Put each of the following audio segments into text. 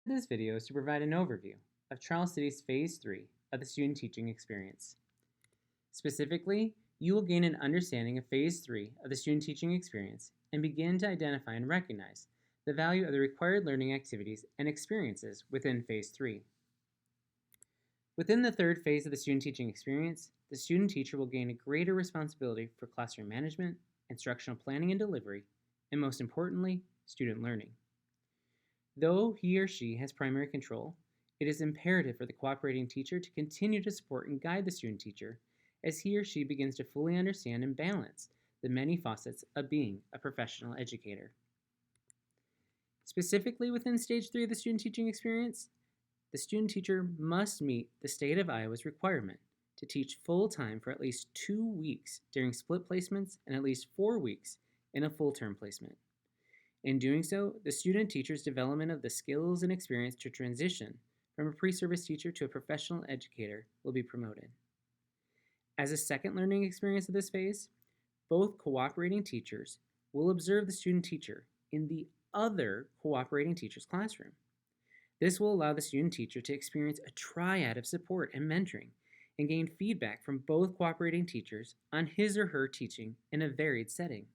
This video is to provide an overview of Charles City's Phase 3 of the student teaching experience. Specifically, you will gain an understanding of Phase 3 of the student teaching experience and begin to identify and recognize the value of the required learning activities and experiences within Phase 3. Within the third phase of the student teaching experience, the student teacher will gain a greater responsibility for classroom management, instructional planning and delivery, and most importantly, student learning. Though he or she has primary control, it is imperative for the cooperating teacher to continue to support and guide the student teacher as he or she begins to fully understand and balance the many facets of being a professional educator. Specifically within Stage 3 of the student teaching experience, the student teacher must meet the state of Iowa's requirement to teach full-time for at least 2 weeks during split placements and at least 4 weeks in a full-term placement. In doing so, the student teacher's development of the skills and experience to transition from a pre-service teacher to a professional educator will be promoted. As a second learning experience of this phase, both cooperating teachers will observe the student teacher in the other cooperating teacher's classroom. This will allow the student teacher to experience a triad of support and mentoring and gain feedback from both cooperating teachers on his or her teaching in a varied setting.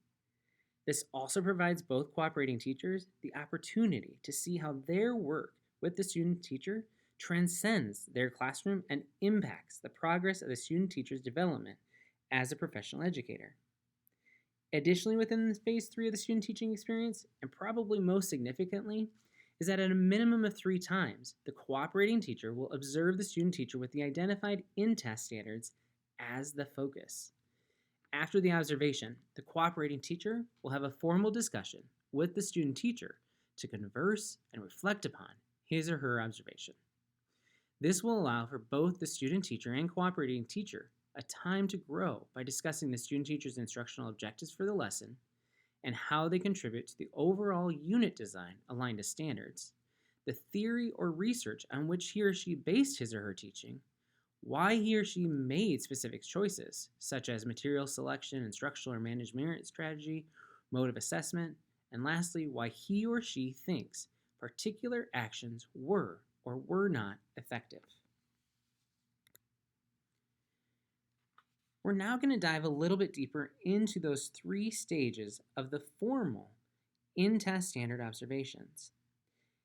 This also provides both cooperating teachers the opportunity to see how their work with the student teacher transcends their classroom and impacts the progress of the student teacher's development as a professional educator. Additionally, within Phase 3 of the student teaching experience, and probably most significantly, is that at a minimum of 3 times, the cooperating teacher will observe the student teacher with the identified in-task standards as the focus. After the observation, the cooperating teacher will have a formal discussion with the student teacher to converse and reflect upon his or her observation. This will allow for both the student teacher and cooperating teacher a time to grow by discussing the student teacher's instructional objectives for the lesson and how they contribute to the overall unit design aligned to standards, the theory or research on which he or she based his or her teaching, why he or she made specific choices, such as material selection, instructional or management strategy, mode of assessment, and lastly, why he or she thinks particular actions were or were not effective. We're now going to dive a little bit deeper into those 3 stages of the formal in-task standard observations.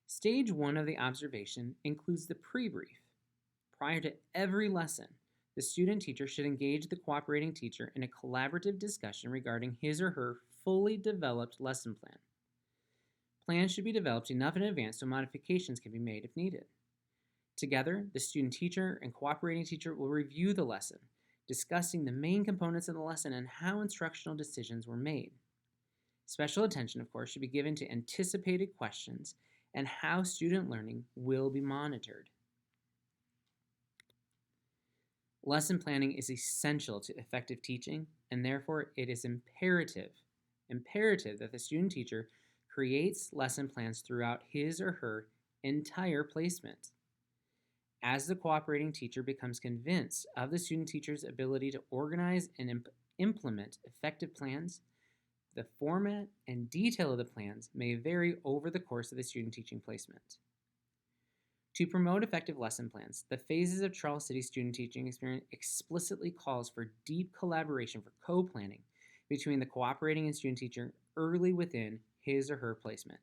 Stage 1 of the observation includes the pre-brief. Prior to every lesson, the student teacher should engage the cooperating teacher in a collaborative discussion regarding his or her fully developed lesson plan. Plans should be developed enough in advance so modifications can be made if needed. Together, the student teacher and cooperating teacher will review the lesson, discussing the main components of the lesson and how instructional decisions were made. Special attention, of course, should be given to anticipated questions and how student learning will be monitored. Lesson planning is essential to effective teaching, and therefore it is imperative that the student teacher creates lesson plans throughout his or her entire placement. As the cooperating teacher becomes convinced of the student teacher's ability to organize and implement effective plans, the format and detail of the plans may vary over the course of the student teaching placement. To promote effective lesson plans, the phases of Charles City student teaching experience explicitly calls for deep collaboration for co-planning between the cooperating and student teacher early within his or her placement.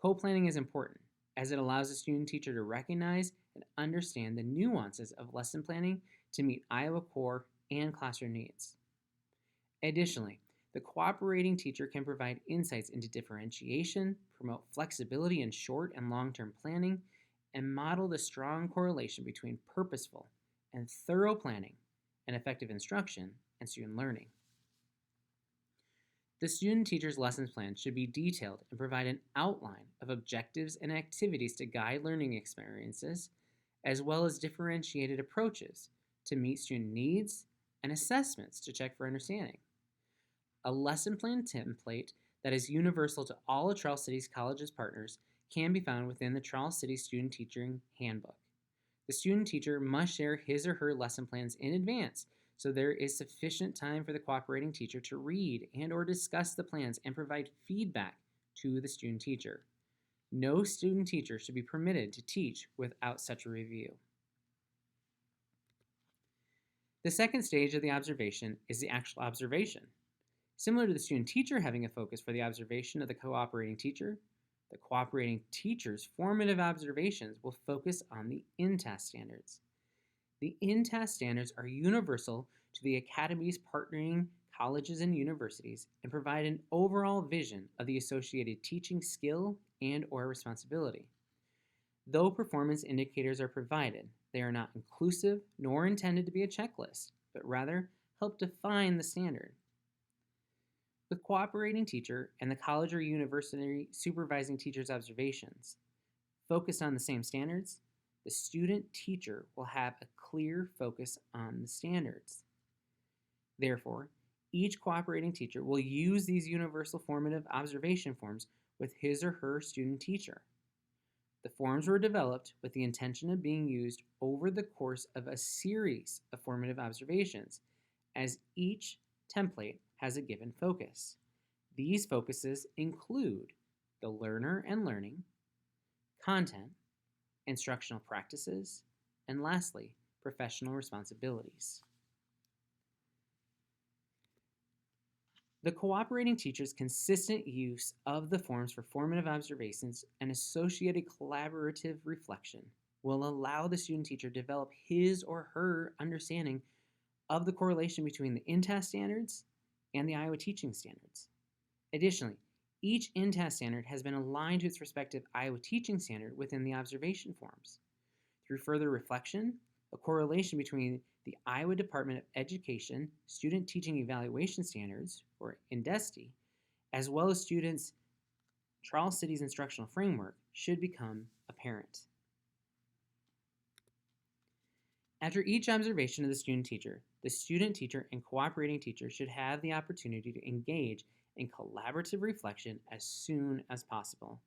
Co-planning is important as it allows the student teacher to recognize and understand the nuances of lesson planning to meet Iowa core and classroom needs. Additionally, the cooperating teacher can provide insights into differentiation, promote flexibility in short and long-term planning, and model the strong correlation between purposeful and thorough planning and effective instruction and student learning. The student teacher's lessons plan should be detailed and provide an outline of objectives and activities to guide learning experiences, as well as differentiated approaches to meet student needs and assessments to check for understanding. A lesson plan template that is universal to all of Charles City's college's partners can be found within the Charles City Student Teaching Handbook. The student teacher must share his or her lesson plans in advance so there is sufficient time for the cooperating teacher to read and or discuss the plans and provide feedback to the student teacher. No student teacher should be permitted to teach without such a review. The second stage of the observation is the actual observation. Similar to the student teacher having a focus for the observation of the cooperating teacher, the cooperating teacher's formative observations will focus on the INTAS standards. The INTAS standards are universal to the academies partnering colleges and universities and provide an overall vision of the associated teaching skill and/or responsibility. Though performance indicators are provided, they are not inclusive nor intended to be a checklist, but rather help define the standard. With cooperating teacher and the college or university supervising teacher's observations focused on the same standards, the student teacher will have a clear focus on the standards. Therefore, each cooperating teacher will use these universal formative observation forms with his or her student teacher. The forms were developed with the intention of being used over the course of a series of formative observations, as each template has a given focus. These focuses include the learner and learning, content, instructional practices, and lastly, professional responsibilities. The cooperating teacher's consistent use of the forms for formative observations and associated collaborative reflection will allow the student teacher to develop his or her understanding of the correlation between the INTAS standards and the Iowa teaching standards. Additionally, each INTAS standard has been aligned to its respective Iowa teaching standard within the observation forms. Through further reflection, a correlation between the Iowa Department of Education Student Teaching Evaluation Standards, or INDESTE, as well as students' Charles City's instructional framework should become apparent. After each observation of the student teacher and cooperating teacher should have the opportunity to engage in collaborative reflection as soon as possible.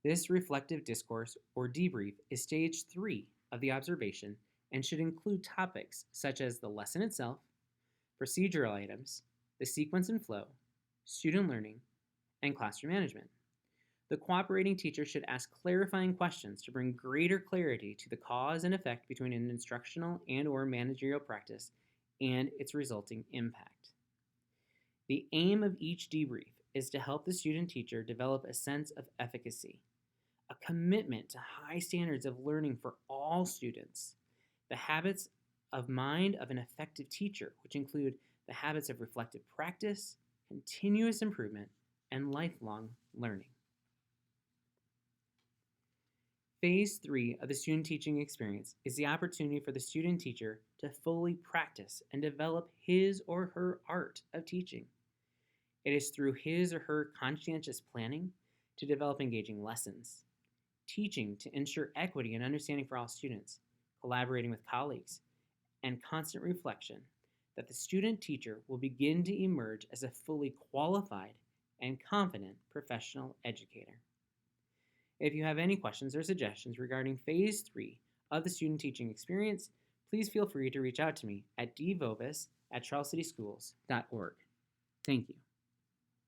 This reflective discourse, or debrief, is stage 3 of the observation and should include topics such as the lesson itself, procedural items, the sequence and flow, student learning, and classroom management. The cooperating teacher should ask clarifying questions to bring greater clarity to the cause and effect between an instructional and/or managerial practice and its resulting impact. The aim of each debrief is to help the student teacher develop a sense of efficacy, a commitment to high standards of learning for all students, the habits of mind of an effective teacher, which include the habits of reflective practice, continuous improvement, and lifelong learning. Phase 3 of the student teaching experience is the opportunity for the student teacher to fully practice and develop his or her art of teaching. It is through his or her conscientious planning to develop engaging lessons, teaching to ensure equity and understanding for all students, collaborating with colleagues, and constant reflection that the student teacher will begin to emerge as a fully qualified and confident professional educator. If you have any questions or suggestions regarding Phase 3 of the student teaching experience, please feel free to reach out to me at dvovis@charlescityschools.org. Thank you.